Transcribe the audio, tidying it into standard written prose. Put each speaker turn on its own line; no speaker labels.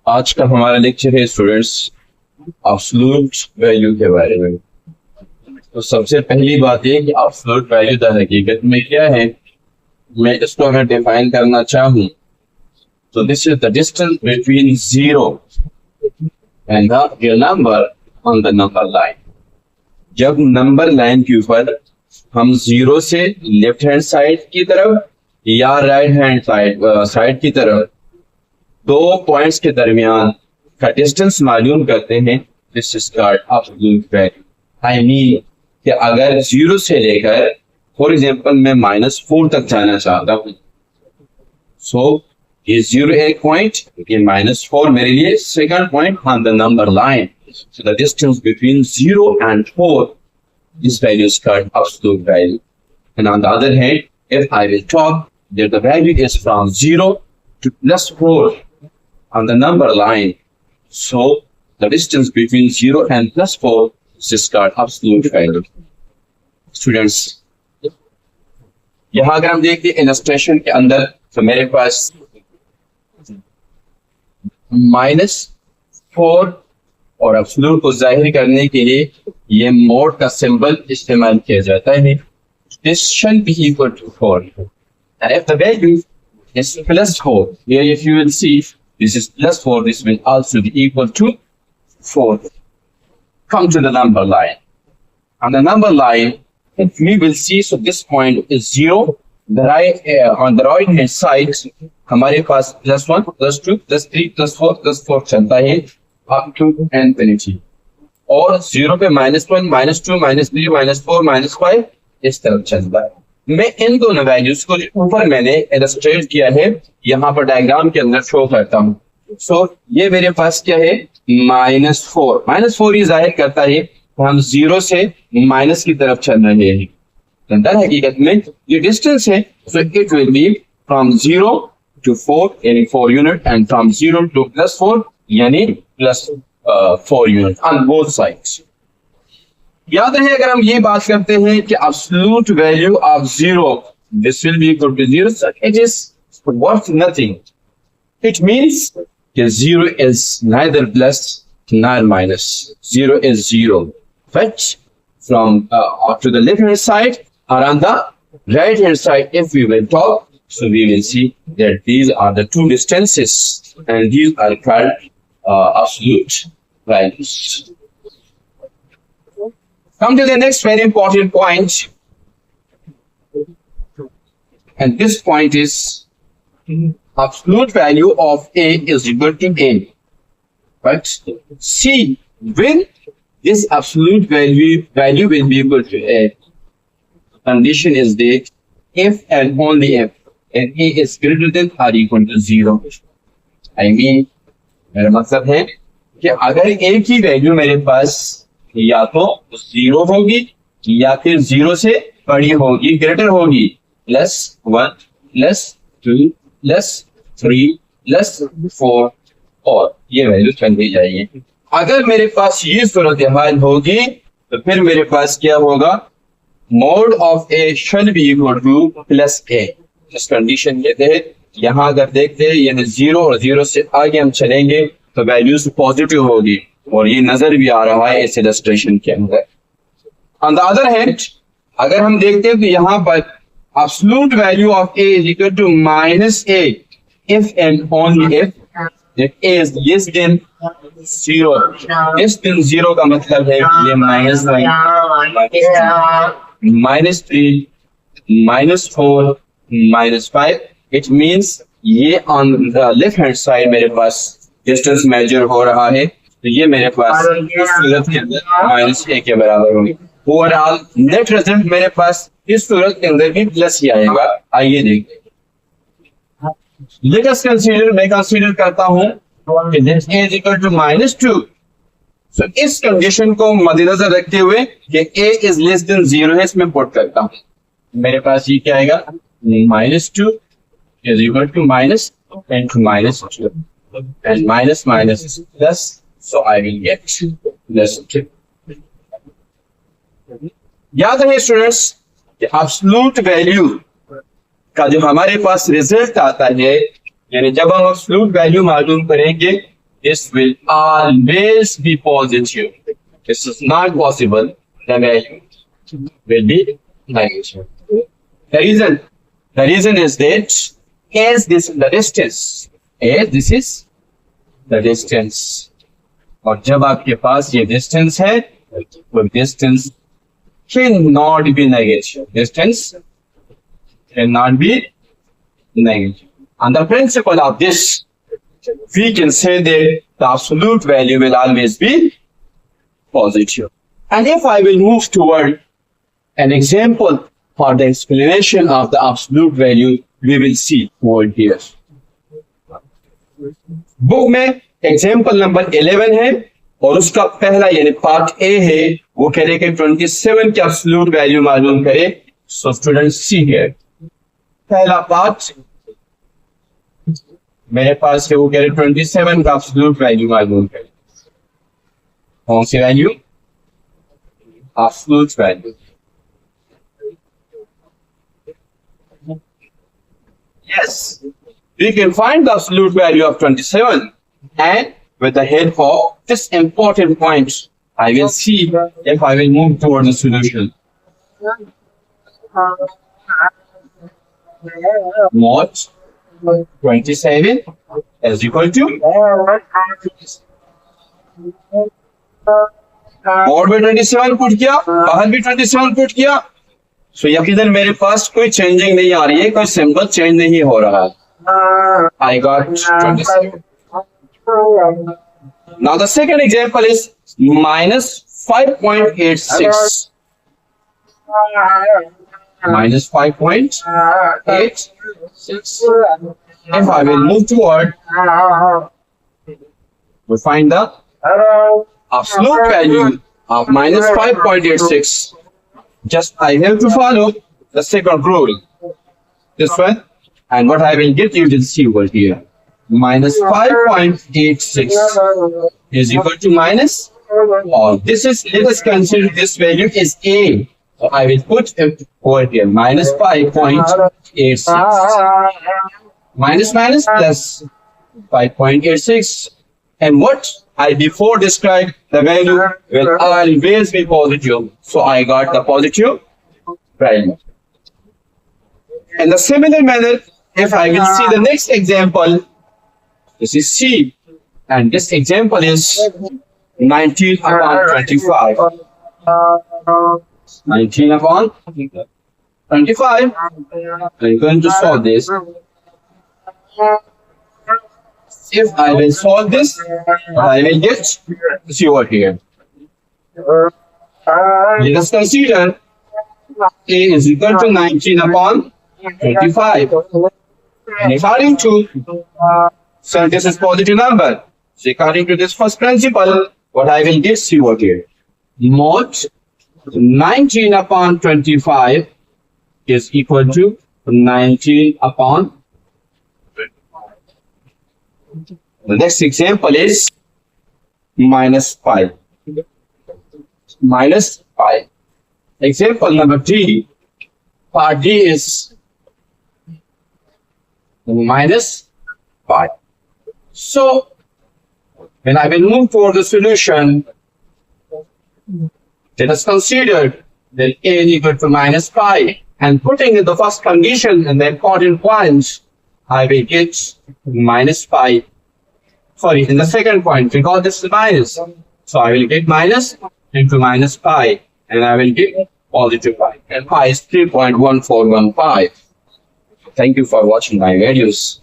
आज का हमारा लेक्चर है स्टूडेंट्स एब्सोल्यूट वैल्यू के बारे में। तो सबसे पहली बात ये कि एब्सोल्यूट वैल्यू द हकीकत में क्या है, मैं इसको अगर डिफाइन करना चाहूँ तो this is the distance between zero and the real number on the number line. जब नंबर लाइन के ऊपर हम जीरो से लेफ्ट हैंड साइड की तरफ या राइट हैंड साइड की तरफ दो पॉइंट्स के दरमियान का डिस्टेंस मालूम करते हैं, this is called absolute value. I mean कि अगर जीरो से लेकर फॉर एग्जांपल मैं -4 तक जाना चाहता हूं, सो ये जीरो एक पॉइंट, ये -4 मेरे लिए second point on the number line. So the distance between 0 and 4, this value is called absolute value. And on the other hand, if I will talk that the value is from 0 to +4 on the number line, so the distance between 0 and +4 is called absolute value. Students, यहाँ अगर हम देखते हैं illustration के अंदर, तो मेरे पास -4 और एब्सोल्यूट को जाहिर करने के लिए ये मोड का सिंबल इस्तेमाल किया जाता है। This shall be equal to 4. And if the value is +4, here if you will see, this is +4, this will also be equal to 4. Come to the number line. On the number line, if we will see, so this point is 0. On the right hand side, हमारे पास +1, +2, +3, +4 चलता है up to infinity, और 0 पे -1, -2, -3, -4, -5 इस तरफ चलता है। मैं इन दोनों वैल्यूज को ऊपर मैंने इलस्ट्रेट किया है, यहाँ पर डायग्राम के अंदर शो करता हूँ। सो ये मेरे पास क्या है, -4 ये जाहिर करता है कि हम 0 से माइनस की तरफ चल रहे हैं। दर हकीकत में ये डिस्टेंस है, so it will be from 0 to 4 यानी 4 यूनिट, एंड फ्रॉम 0 to +4 यानी +4 यूनिट ऑन बोथ साइड्स। याद रहे, अगर हम ये बात करते हैं कि absolute value of 0, this will be equal to 0, so it is worth nothing. It means कि 0 is neither plus nor minus. 0 is 0. But from to the left hand side or on the right hand side, if we will talk, so we will see that these are the two distances and these are called absolute values. Come to the next very important point, and this point is absolute value of A is equal to A. But see, when this absolute value will be equal to A, condition is that if and only if and A is greater than or equal to 0. I mean, मेरा मतलब है कि अगर A की value मेरे पास या तो 0 होगी या फिर 0 से बड़ी होगी, ग्रेटर होगी, +1, +2, +3, +4, और ये वैल्यू चल दी जाएगी। अगर मेरे पास ये सूरत हाल होगी तो फिर मेरे पास क्या होगा, mod of A shall be equal to +A। इस कंडीशन के तहत यहाँ अगर देखते हैं यानी 0 और 0 से आगे हम चलेंगे तो वैल्यूज पॉजिटिव होगी, और ये नजर भी आ रहा है इस इलस्ट्रेशन के अंदर। ऑन द अदर हैंड, अगर हम देखते हैं कि यहाँ पर absolute value of A is equal to -A if and only if A is less than 0. less than 0 का मतलब है ये -1, -3, -4, -5। इट मीन्स ये on the left hand side मेरे पास डिस्टेंस मेजर हो रहा है, तो ये मेरे पास इस सूरत के अंदर -A के बराबर होगी। ओवरऑल नेट रिजल्ट मेरे पास इस सूरत के अंदर भी प्लस ही आएगा। आइए देखते हैं। लेट अस कंसीडर, मैं कंसीडर करता हूं कि this A is equal to -2। सो इस कंडीशन को मद्देनजर रखते हुए कि A is less than 0 है, इसमें पुट करता हूं, मेरे पास ये क्या आएगा, -2 is equal to minus into -2 and minus is plus, so I will get +2. याद रहे स्टूडेंट्स कि एब्सोल्यूट वैल्यू का जो हमारे पास रिजल्ट आता है, यानी जब हम एब्सोल्यूट वैल्यू मालूम करेंगे this will always be positive. This is not possible. The value will be negative. The reason is that as this is the distance, as this is the distance, और जब आपके पास ये distance है, वो distance cannot be negative. Distance cannot be negative. On the principle of this, we can say that the absolute value will always be positive. And if I will move toward an example for the explanation of the absolute value, we will see over here. Book में example number 11 है और उसका पहला यानी part A है, वो कह रहे कि 27 की एब्सोल्यूट वैल्यू मालूम करे. सो स्टूडेंट सी हियर, पहला पार्ट मेरे पास है, वो कह रहे 27 का एब्सोल्यूट वैल्यू मालूम करे. कौन सी value? Absolute value. Yes, we can find the absolute value of 27, and with the help of this important point, I will see if I will move towards the solution. Mod 27 is equal to mod में 27 put किया, बाहर भी 27 put किया. सो यकीनन मेरे पास कोई changing नहीं आ रही है, कोई सिंबल चेंज नहीं हो रहा है. I got 27. Now the second example is minus 5.86. Minus 5.86. If I will move toward, we find the absolute value of minus 5.86. Just I have to follow the second rule. This one. And what I will get, you will see over here. Minus 5.86 is equal to minus. Or this is, let us consider this value is A. So I will put it over here. Minus 5.86. Minus plus 5.86. And what I before described, the value will always be positive. So I got the positive value. In the similar manner, if I will see the next example, this is C, and this example is 19 upon 25. 19 upon 25. I'm going to solve this. If I will solve this, I will get C over here. Let us consider A is equal to 19 upon 25. And according to, so this is positive number. So according to this first principle, what I will get C over here. Mod 19 upon 25 is equal to 19 upon. The next example is minus 5. Minus 5. Example number 3. Part D is minus 5. So, when I will move toward the solution, let us consider that A is equal to minus 5. And putting in the first condition and the important points, I will get minus 5. Sorry, in the second point, because this is minus. So I will get minus into minus pi, and I will get positive pi. And pi is 3.1415. Thank you for watching my videos.